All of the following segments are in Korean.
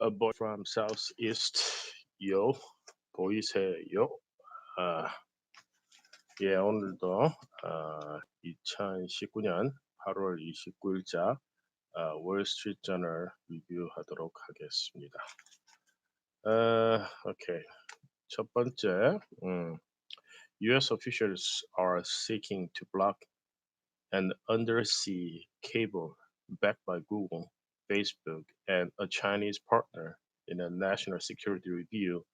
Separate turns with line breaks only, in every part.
A boy from southeast. 요 보이세요? 아, 예, 오늘도 2019년 8월 29일자 월스트리트저널 리뷰하도록 하겠습니다. 오케이. 첫 번째, U.S. officials are seeking to block an undersea cable backed by Google, Facebook, and a Chinese partner in a national security review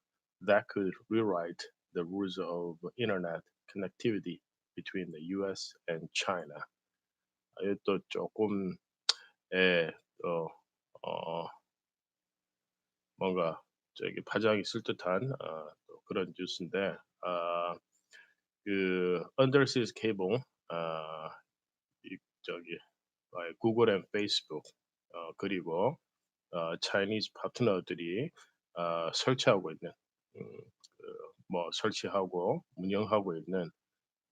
that could rewrite the rules of internet connectivity between the US and China. 이것도 조금 예, 또 어, 뭔가 저기 파장이 있을 듯한 또 그런 뉴스인데 그 undersea cable 저기 구글 앤 페이스북 그리고 차이니즈 파트너들이 설치하고 있는 뭐 설치하고 운영하고 있는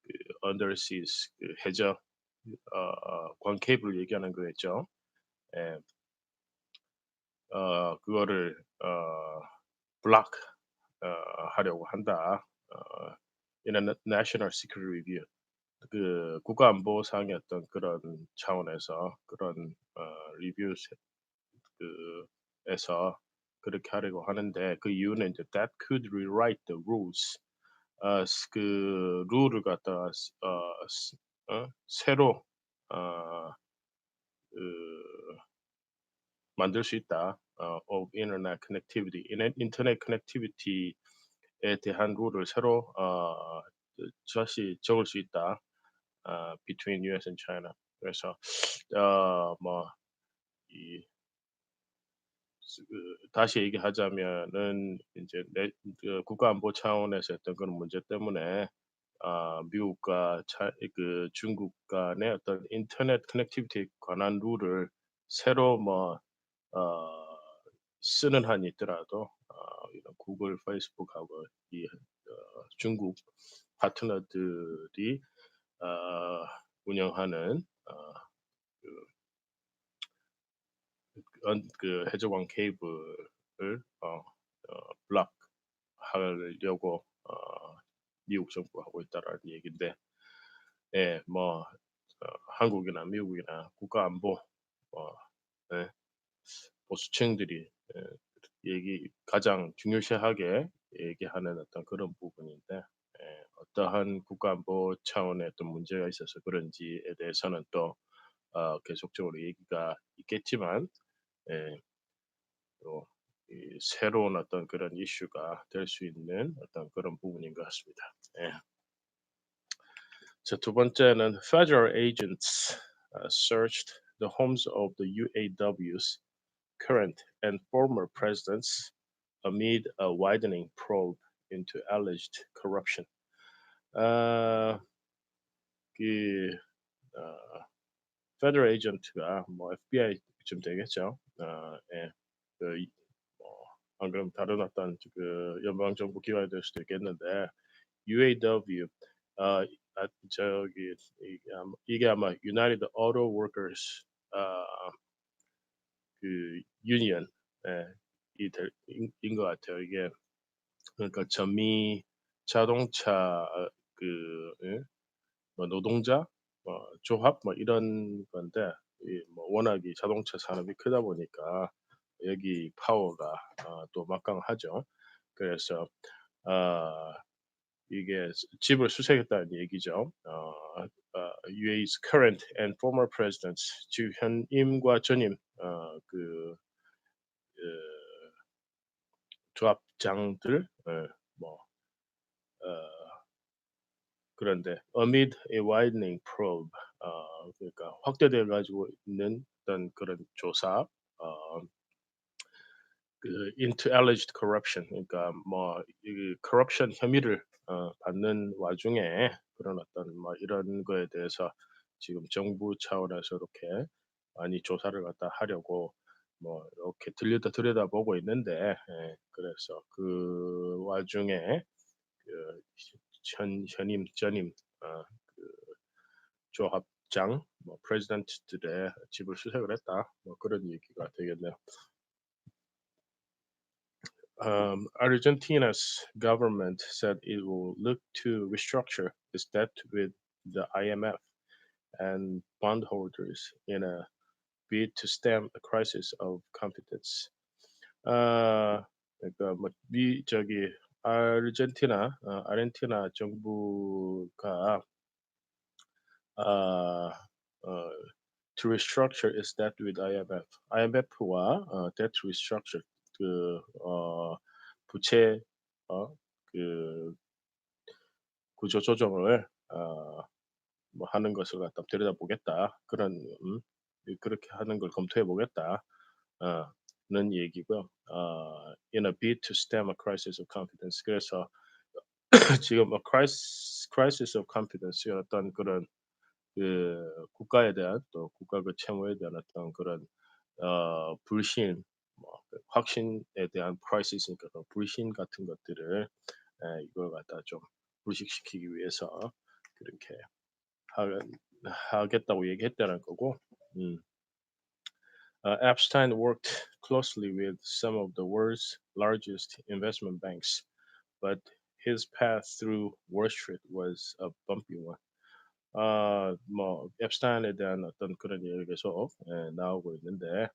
그 undersea 그 해저 관 케이블 얘기하는 거겠죠. 예, 그거를 블락 하려고 한다. in a national security review. 그 국가안보상의 어떤 그런 차원에서 그런 리뷰 그에서 그렇게 하려고 하는데 그 이유는 이제 that could rewrite the rules. 그 룰을 갖다가 새로 어, 그 만들 수 있다. of internet connectivity. 인터넷 커넥티비티에 대한 룰을 새로 다시 적을 수 있다. between US and China. 그래서 뭐이 다시 얘기하자면은 이제 그 국가안보 차원에서 했던 그런 문제 때문에 미국과 중국 간의 어떤 인터넷 커넥티비티에 관한 룰을 새로 어, 쓰는 한이 있더라도 이런 구글, 페이스북하고 이 중국 파트너들이 어, 운영하는 그, 그 해저광 케이블을 블락 하려고 미국 정부가 하고 있다라는 얘기인데, 예, 한국이나 미국이나 국가안보 뭐 예, 보수층들이 가장 중요시하게 얘기하는 어떤 그런 부분인데, 어떠한 국가안보 차원의 어떤 문제가 있어서 그런지에 대해서는 또 계속적으로 얘기가 있겠지만, 예, 또 새로운 어떤 그런 이슈가 될 수 있는 어떤 그런 부분인 것 같습니다. 예. 자, 두 번째는 federal agents searched the homes of the UAW's current and former presidents amid a widening probe into alleged corruption. 아, 그 페더럴 에이전트가 뭐 FBI쯤 되겠죠. 예. 안 그러면 다른 어떤 그 연방 정부 기관이 될 수도 있겠는데 UAW 어, 저기 이게 아마 United Auto Workers 어, 그 유니언 인것 같아요. 이게 그러니까 전미 자동차 예? 뭐 노동자 조합 뭐 이런 건데 뭐 워낙 이 자동차 산업이 크다 보니까 여기 파워가 또 막강하죠. 그래서 어, 이게 집을 수색했다는 얘기죠. UAE's current and former presidents, 즉 현임과 전임 그 조합장들 뭐 그런데 amid a widening probe 그러니까 확대돼 가지고 있는 어떤 그런 조사 그 into alleged corruption 그러니까 이 corruption 혐의를 받는 와중에 그런 어떤 이런 거에 대해서 지금 정부 차원에서 이렇게 많이 조사를 갖다 하려고 이렇게 들여다보고 있는데 그래서 그 와중에 그 현임 전임 그 조합장 프레지던트들의 집을 수색을 했다 그런 얘기가 되겠네요. Argentina's government said it will look to restructure its debt with the IMF and bondholders in a bid to stem a crisis of confidence. 그러니까 뭐 아르헨티나 정부가 아, 어, to restructure its debt with IMF. IMF와 debt restructure 부채 그 구조 조정을 뭐 하는 것을 갖다 들여다보겠다. 그런 그렇게 하는 걸 검토해 보겠다. 는 얘기고요. In a bid to stem a crisis of confidence. 그래서 지금 뭐 crisis of confidence 어떤 그런 국가에 대한 또 국가 그 채무에 대한 어떤 그런 불신 확신에 대한 crisis니까 그 불신 같은 것들을 이걸 갖다 좀 불식시키기 위해서 그렇게 하 하겠다고 얘기했다는 거고. 음. Epstein worked closely with some of the world's largest investment banks, but his path through Wall Street was a bumpy one. 뭐 앱스타인에 대한 어떤 그런 얘기가 계속 나오고 있는데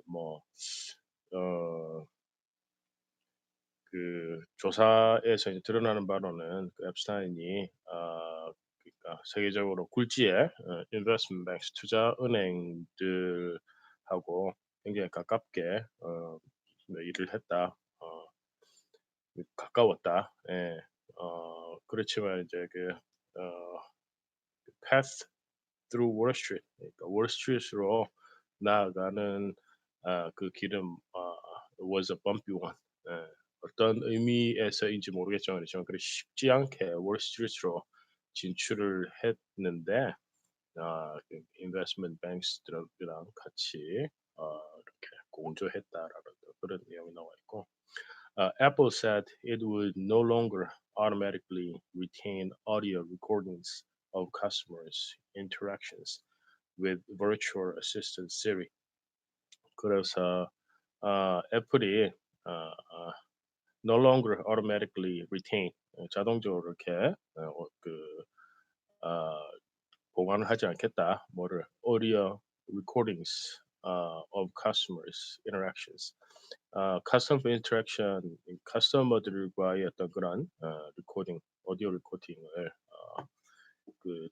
뭐 어 조사에서 이제 드러나는 바로는 앱스타인이 그러니까 세계적으로 굴지의 investment banks 투자 은행들하고 굉장히 가깝게 뭐 일을 했다. 가까웠다. 예. 그렇지만 이제 path through Wall Street 그러니까 월스트리트로 나아가는 그 길은 was a bumpy one. 예. 어떤 의미에서인지 모르겠지만 그렇지만 그리 쉽지 않게 월스트리트로 진출을 했는데 investment banks들이랑 같이 이렇게 공조했다라는 그런 내용이 나와 있고 Apple said it would no longer automatically retain audio recordings of customers' interactions with virtual assistant Siri. 그래서 애플이 어, 어, no longer automatically retain 자동적으로 이렇게 어, 보관을 하지 않겠다. 뭐를 audio recordings of customers interactions. customer interaction 커스터머들과의 어떤 그런 리코딩 오디오 리코딩을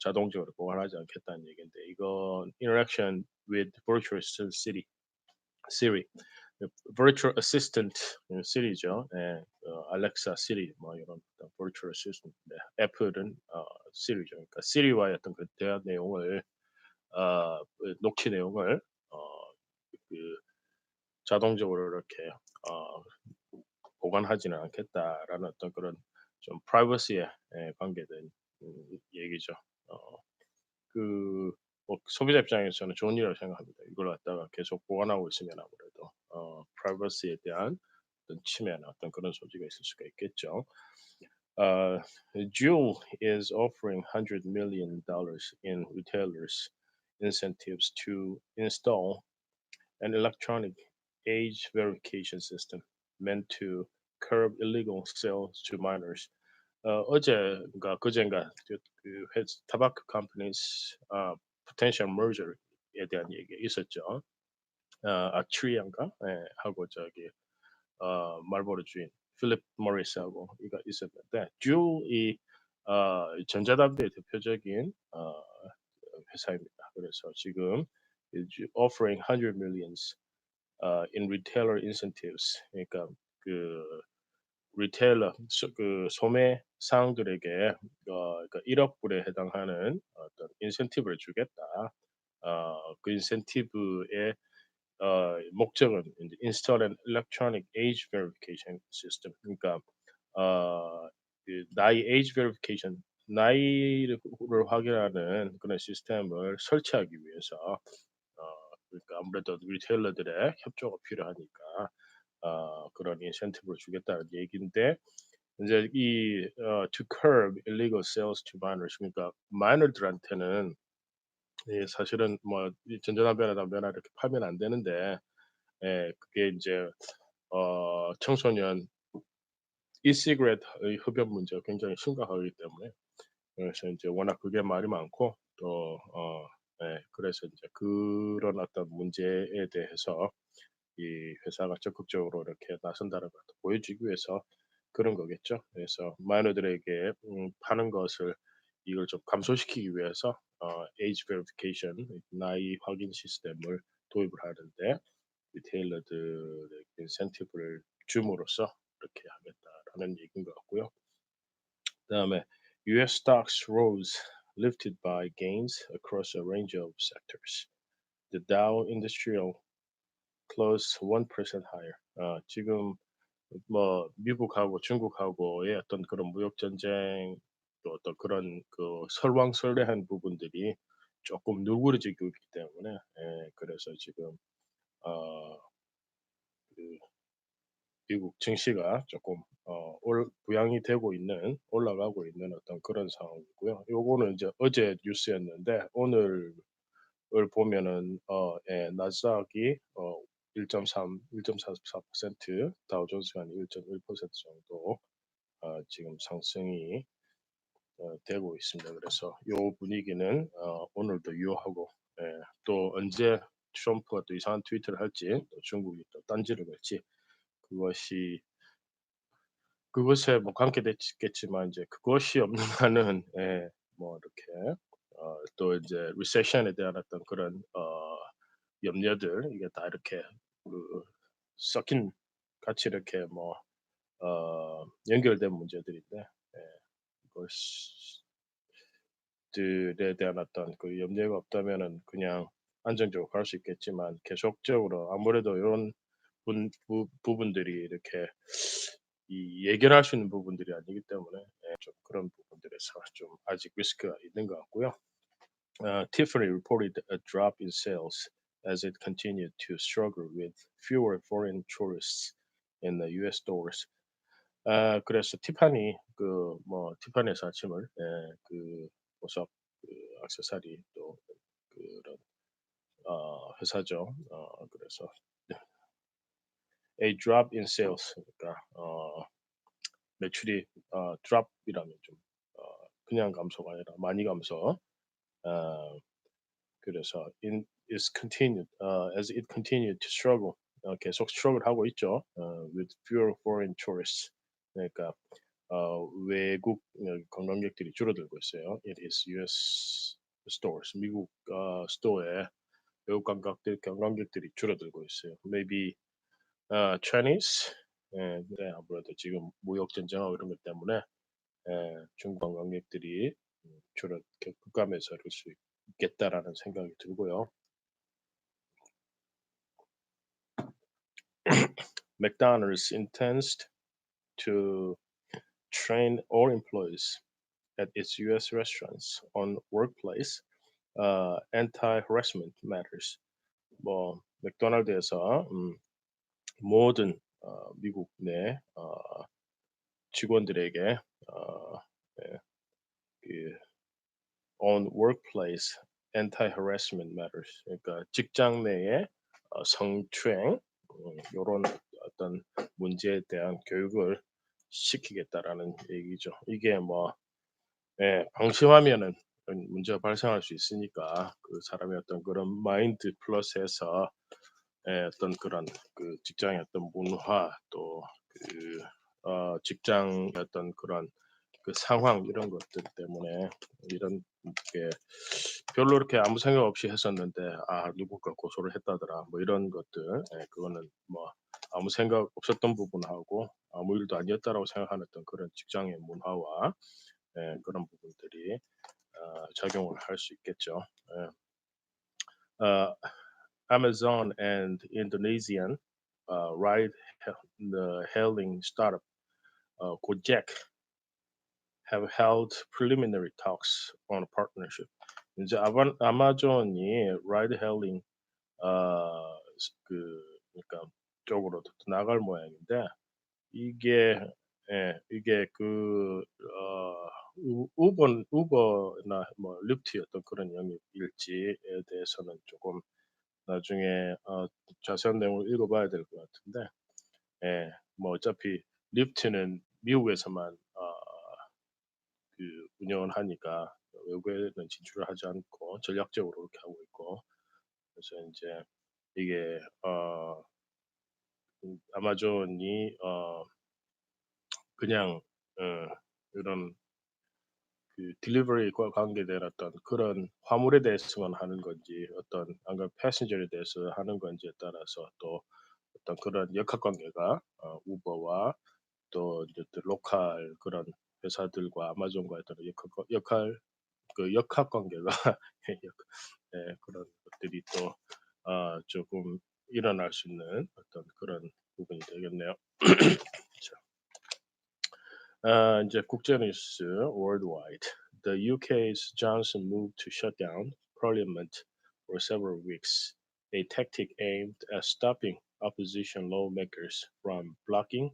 자동적으로 보관하지 않겠다는 얘기인데 이건 interaction with virtual assistant Siri virtual assistant Siri죠. 예, 알렉사, 시리 뭐 이런 어떤 virtual assistant. 네, 애플은 시리죠. 그러니까 시리와의 어떤 그 대화 내용을 녹취 내용을 어, 그 자동적으로 이렇게 어, 보관하지는 않겠다라는 어떤 그런 좀 프라이버시에 관계된 얘기죠. 어, 뭐 소비자 입장에서는 좋은 일이라고 생각합니다. 이걸 갖다가 계속 보관하고 있으면 아무래도 프라이버시에 대한 어떤 침해나 어떤 그런 소지가 있을 수가 있겠죠. Uh, Jewel is offering $100 million in retailers incentives to install an electronic age verification system meant to curb illegal sales to minors. 어제인가 그젠가 tobacco companies potential merger에 대한 얘기가 있었죠. 아트리안가 하고 말보로 주인 필립 모리스하고 이거 있었는데 듀이 전자담배의 대표적인 회사입니다. 그래서 지금 offering 100 millions in retailer incentives 그러니까 그 리테일러 소매 상들에게 그러니까 1억 불에 해당하는 어떤 인센티브를 주겠다. 그 인센티브의 목적은 이제 install an electronic age verification system. 그러니까 나이 age verification 나이를 확인하는 그런 시스템을 설치하기 위해서 그러니까 아무래도 리테일러들의 협조가 필요하니까 그런 인센티브를 주겠다는 얘기인데 인제 to curb illegal sales to minors 그러니까 마이너들한테는 사실은 뭐 이 전자담배나 담배나 이렇게 팔면 안 되는데 그게 인제 청소년 e-cigarette의 흡연 문제가 굉장히 심각하기 때문에 그래서 인제 워낙 그게 말이 많고 또 예 그래서 인제 그런 어떤 문제에 대해서 이 회사가 적극적으로 이렇게 나선다는 걸 보여주기 위해서 그런 거겠죠. 그래서 마이너들에게 파는 것을 이걸 좀 감소시키기 위해서 age verification 나이 확인 시스템을 도입을 하는데 리테일러들에게 인센티브를 줌으로써 이렇게 하겠다라는 얘기인 것 같고요. 그다음에 US stocks rose lifted by gains across a range of sectors. The Dow Industrial closed 1% higher. 지금 뭐 미국하고 중국하고의 어떤 그런 무역 전쟁 또 어떤 그런 그 설왕설래한 부분들이 조금 누그러지고 있기 때문에 그래서 지금 어 그 미국 증시가 조금 올 부양이 되고 있는 올라가고 있는 어떤 그런 상황이고요. 요거는 이제 어제 뉴스였는데 오늘을 보면은 나스닥이 1.44% 다우존스가 한 1.1% 정도 지금 상승이 되고 있습니다. 그래서 요 분위기는 오늘도 유효하고 또 언제 트럼프가 또 이상한 트위터를 할지 또 중국이 또 딴지를 걸지 그것이 그것에 뭐 관계됐겠지만 이제 그것이 없는 한은 뭐 이렇게 또 이제 리세션에 대한 어떤 그런 염려들 이게 다 이렇게 그 섞인 같이 이렇게 뭐 연결된 문제들인데 그것들에 대한 어떤 그 염려가 없다면은 그냥 안정적으로 갈 수 있겠지만 계속적으로 아무래도 요런 부분들이 이렇게 이 예견할 수 있는 부분들이 아니기 때문에 좀 그런 부분들에서 좀 아직 리스크가 있는 것 같고요. Tiffany reported a drop in sales as it continued to struggle with fewer foreign tourists in the US stores. 그래서 티파니 그 뭐 티파니에서 아침을 그 보석 그 액세서리 또 그런 회사죠. 그래서 a drop in sales 그러니까 매출이 drop이라면 좀 그냥 감소가 아니라 많이 감소. 어 그래서 in is continued as it continued to struggle 계속 struggle 하고 있죠. with fewer foreign tourists. 그러니까 외국 관광객들이 줄어들고 있어요. It is US stores. 미국 스토어에 외국 관광객들이 줄어들고 있어요. Maybe Chinese 네, 아무래도 지금 무역 전쟁하고 이런 것 때문에 중국 관광객들이 줄어 급감해서 그럴 수 있겠다라는 생각이 들고요. McDonald's intends to train all employees at its U.S. restaurants on workplace anti-harassment matters. 뭐 맥도날드에서 모든 미국 내 직원들에게 예, 그 on workplace anti-harassment matters. 그러니까 직장 내에 성추행 요런 어떤 문제에 대한 교육을 시키겠다라는 얘기죠. 이게 뭐 방심하면은 문제가 발생할 수 있으니까 그 사람의 어떤 그런 마인드 플러스해서 어떤 그런 그 직장의 어떤 문화 또 그 직장의 어떤 그런 그 상황 이런 것들 때문에 이런 게 별로 이렇게 아무 생각 없이 했었는데 누군가 고소를 했다더라 뭐 이런 것들 그거는 뭐 아무 생각 없었던 부분하고 아무 일도 아니었다라고 생각하는 어떤 그런 직장의 문화와 그런 부분들이 작용을 할 수 있겠죠. 예. 어 Amazon and Indonesian ride the hailing startup Gojek have held preliminary talks on a partnership. 이제 아마존이 라이드 헤일링 그러니까 쪽으로 나갈 모양인데 이게 이게 우버나 뭐 lyft의 어떤 그런 영역일지에 대해서는 조금 나중에 자세한 내용을 읽어봐야 될 것 같은데 예, 뭐 어차피 리프트는 미국에서만 그 운영을 하니까 외국에는 진출을 하지 않고 전략적으로 그렇게 하고 있고 그래서 이제 이게 아마존이 그냥 이런 그 딜리버리과 관계된 어떤 그런 화물에 대해서만 하는 건지 어떤 안간 패신저에 대해서 하는 건지에 따라서 또 어떤 그런 역학 관계가 우버와 또 이제 또 로컬 그런 회사들과 아마존과의 어떤 역학 관계가 그런 것들이 또 조금 일어날 수 있는 어떤 그런 부분이 되겠네요. 자, 이제 국제 뉴스 worldwide. The UK's Johnson moved to shut down Parliament for several weeks, a tactic aimed at stopping opposition lawmakers from blocking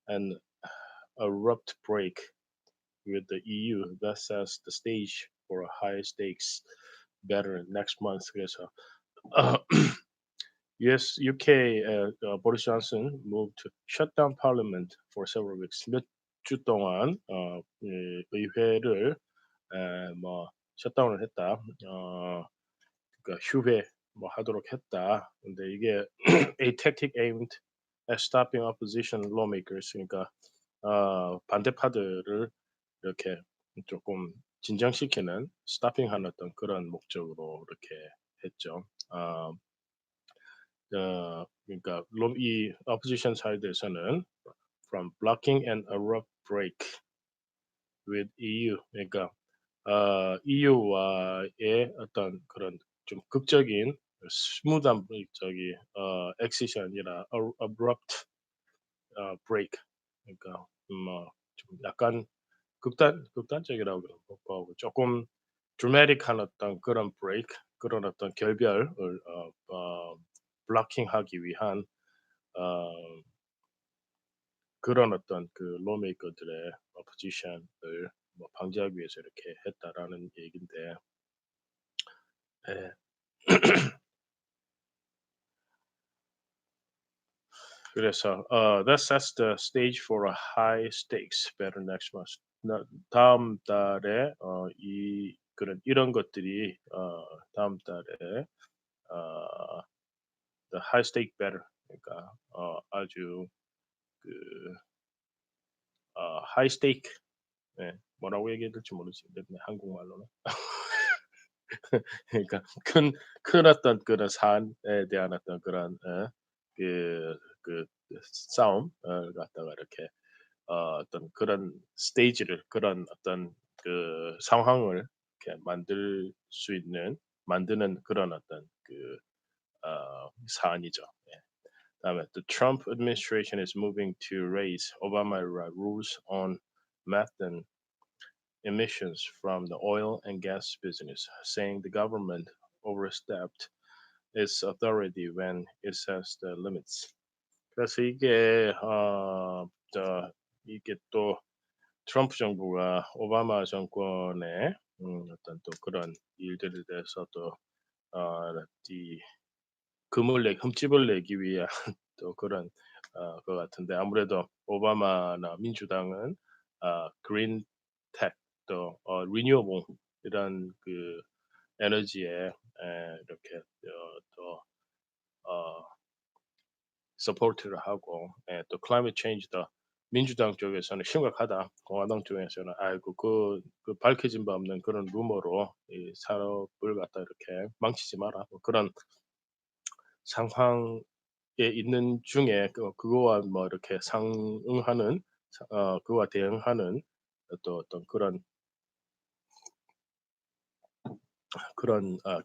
an abrupt break with the EU that sets the stage for a high stakes battle next month. 그래서 US UK Boris Johnson moved to shut down Parliament for several weeks. 몇 주 동안 의회를 뭐 셧다운을 했다. 그러니까 휴회 뭐 하도록 했다. 근데 이게 a tactic aimed at stopping opposition lawmakers 그러니까 반대파들을 이렇게 조금 진정시키는 스타핑하는 어떤 그런 목적으로 이렇게 했죠. 그러니까 이 opposition side에서는 from blocking an abrupt break with EU 그러니까 EU와의 어떤 그런 좀 극적인 스무드한 저기 exit이 아니라 abrupt break 그러니까 좀 약간 극단적이라고 하고 조금 드라마틱한 어떤 그런 브레이크 그런 어떤 결별을 블로킹하기 위한 어 그런 어떤 그 롤메이커들의 포지션을 뭐 방지하기 위해서 이렇게 했다라는 얘긴데 예. 그래서 that sets the stage for a high stakes battle next month. 다음 달에 이 그런 이런 것들이 다음 달에 어 the high stake battle 그러니까 아주 그 high stake 예. 뭐라고 얘기해야 될지 모르겠는데 한국말로는. 그러니까 큰 어떤 그런 사안에 대한 어떤 그런 그 싸움을 갖다가 이렇게 어떤 그런 스테이지를 그런 어떤 그 상황을 이렇게 만드는 그런 어떤 그 사안이죠. 예. 그다음에 the Trump administration is moving to raise Obama era rules on methane emissions from the oil and gas business, saying the government overstepped its authority when it sets the limits. 그래서 이게 또 트럼프 정부가 오바마 정권의 어떤 또 그런 일들에 대해서 또 이 흠집을 내기 위한 또 그런 것 같은데 아무래도 오바마나 민주당은 그린 텍 또 리뉴어블 이런 그 에너지에 이렇게 또 서포트를 하고 또 클라이밋 체인지도 민주당 쪽에서는 심각하다. 공화당 쪽에서는 아이고 그 밝혀진 바 없는 그런 루머로 이 산업을 갖다 이렇게 망치지 마라. 뭐 그런 상황에 있는 중에 그거와 뭐 이렇게 상응하는 그와 대응하는 또 어떤 그런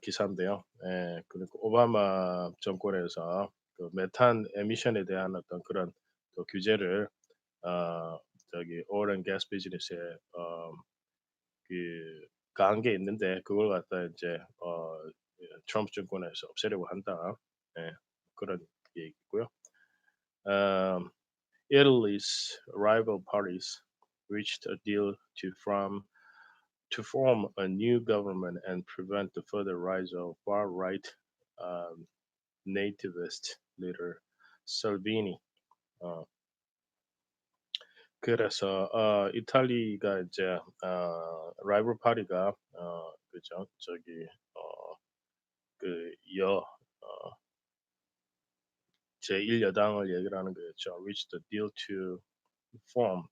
기사인데요. 예. 그리고 오바마 정권에서 그 메탄 에미션에 대한 어떤 그런 또 규제를 어 저기 오일 앤 가스 비즈니스에 그 가한 게 있는데 그걸 갖다 이제 트럼프 정권에서 없애려고 한다. 예. 그런 얘기고요. Um, Italy's rival parties reached a deal to form a new government and prevent the further rise of far-right um, nativist leader Salvini. 어, 그래서 이탈리가 이제 라이벌 파티가 그죠? 저기 어, 그 제1여당을 얘기를 하는 거였죠. Reach the deal to form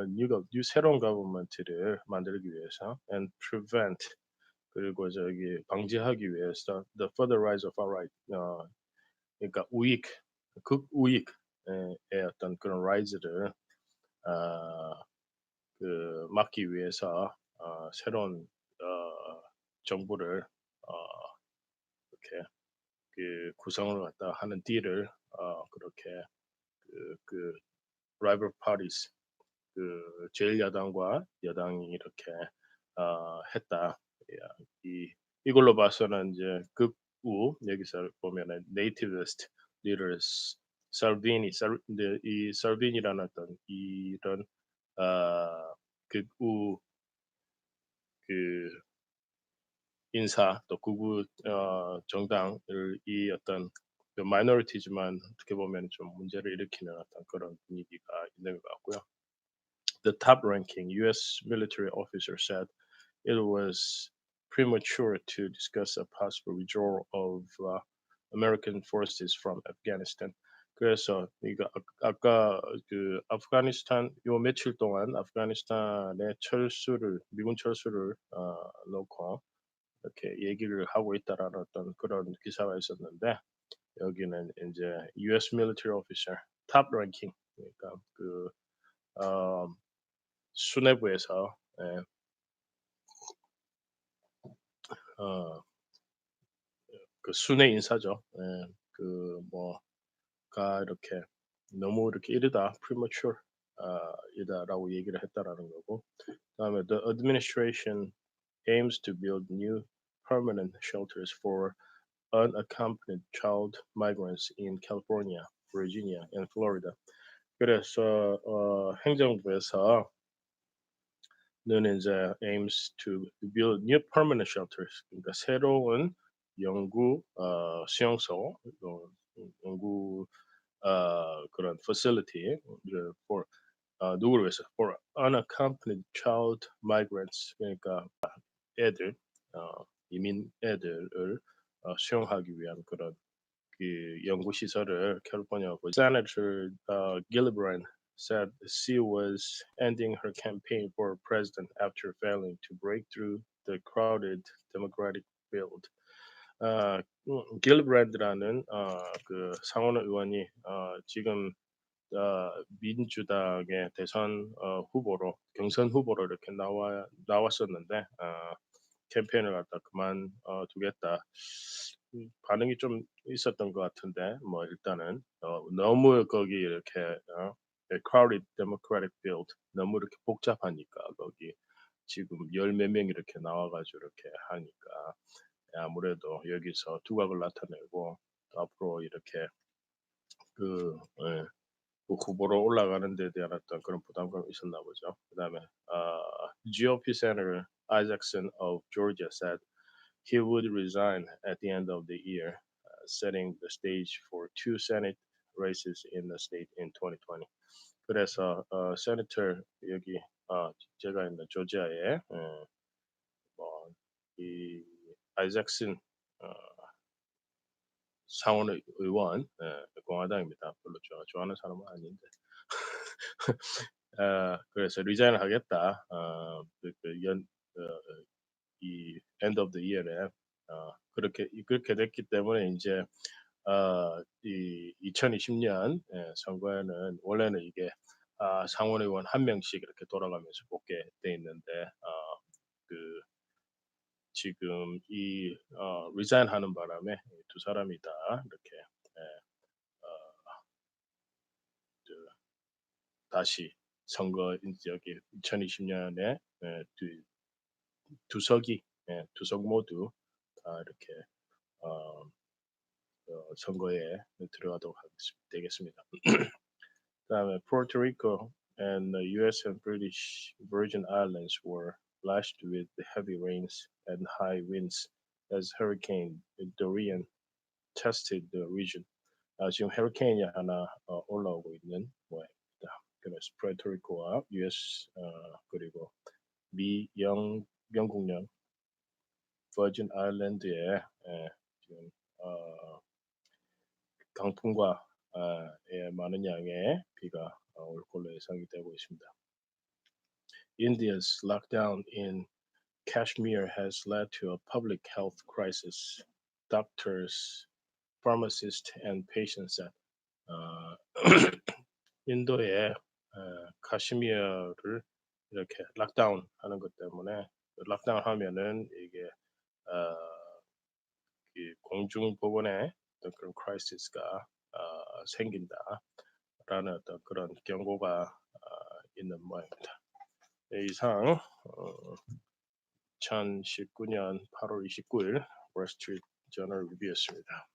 a new 새로운 government를 만들기 위해서 and prevent 그리고 저기 방지하기 위해서 the further rise of our right 그러니까 우익 극우익의 어떤 그런 rise를 어, 막기 위해서 새로운 정부를 어, 이렇게 구성을 갖다 하는 딜을 그렇게 그 rival parties 제1야당과 여당이 이렇게 했다. 야, 이걸로 봐서는 이제 극우 여기서 보면은 nativist leaders 근데 이 살비니라는 어떤 이런 극우 그 인사 또 극우 정당을 이 어떤 마이너리티지만 어떻게 보면 좀 문제를 일으키는 어떤 그런 분위기가 있는 것 같고요. The top-ranking U.S. military officer said it was premature to discuss a possible withdrawal of American forces from Afghanistan. 그래서 이거 아까 아프가니스탄 요 며칠 동안 아프가니스탄의 철수를 미군 철수를 놓고 이렇게 얘기를 하고 있다라는 어떤 그런 기사가 있었는데 여기는 이제 U.S. military officer top ranking 그러니까 어, 수뇌부에서 예, 어, 순회 인사죠. 예, 뭐가 이렇게 너무 이렇게 이르다 premature 이다라고 얘기를 했다라는 거고 그다음에 the administration aims to build new permanent shelters for unaccompanied child migrants in California, Virginia, and Florida. 그래서 행정부에서 는 이제 aims to build new permanent shelters 그러니까 새로운 영구 수용소 영구 그런 facility for 누구를 위해서 for unaccompanied child migrants 그러니까 애들 이민 애들을 수용하기 위한 그런 연구 시설을 캘리포니아고 Senator Gillibrand said she was ending her campaign for president after failing to break through the crowded Democratic field. 길브랜드라는 상원 의원이 지금 민주당의 대선 후보로 경선 후보로 이렇게 나왔었는데 캠페인을 갖다 두겠다. 반응이 좀 있었던 것 같은데 뭐 일단은 너무 거기 이렇게 crowded Democratic field 너무 이렇게 복잡하니까 거기 지금 열 몇 명 이렇게 나와가지고 이렇게 하니까 아무래도 여기서 두각을 나타내고 앞으로 이렇게 예, 후보로 올라가는 데 대한 어떤 그런 부담감이 있었나 보죠. 그다음에 GOP Senator Isaacson of Georgia said he would resign at the end of the year, setting the stage for two Senate races in the state in 2020. 그래서 세네터 여기 제가 있는 조지아에 뭐이 아이작슨 어, 상원 의원 공화당입니다. 별로 좋아하는 사람은 아닌데 그래서 리자인을 하겠다. 이 end of the year에 그렇게 됐기 때문에 이제 이 2020년 선거에는 원래는 이게 상원의원 한 명씩 이렇게 돌아가면서 뽑게 돼 있는데 그 지금 이 리자인하는 바람에 두 사람이 다 이렇게 예, 어, 그 다시 선거 여기 2020년에 두 석이 두 석 모두 다 이렇게 어, 선거에 들어가도록 되겠습니다. 그다음에 Puerto Rico and the U.S. and British Virgin Islands were lashed with heavy rains and high winds as Hurricane Dorian tested the region. 지금 헤리케인이 하나 올라오고 있는 모양입니다. 그래서 프레토리코와 US 그리고 영국령 버진 아일랜드에 지금 강풍과 많은 양의 비가 올 걸로 예상이 되고 있습니다. India's lockdown in Kashmir has led to a public health crisis. Doctors, pharmacists, and patients said. 인도의 카시미어를 이렇게 락다운 하는 것 때문에 락다운 하면은 이게 어, 이 공중보건에 어떤 그런 크라이시스가 생긴다라는 어떤 그런 경고가 있는 모양입니다. 네, 이상 2019년 8월 29일 월스트리트 저널 리뷰였습니다.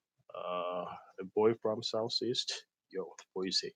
A boy from southeast, yo, 보이세요?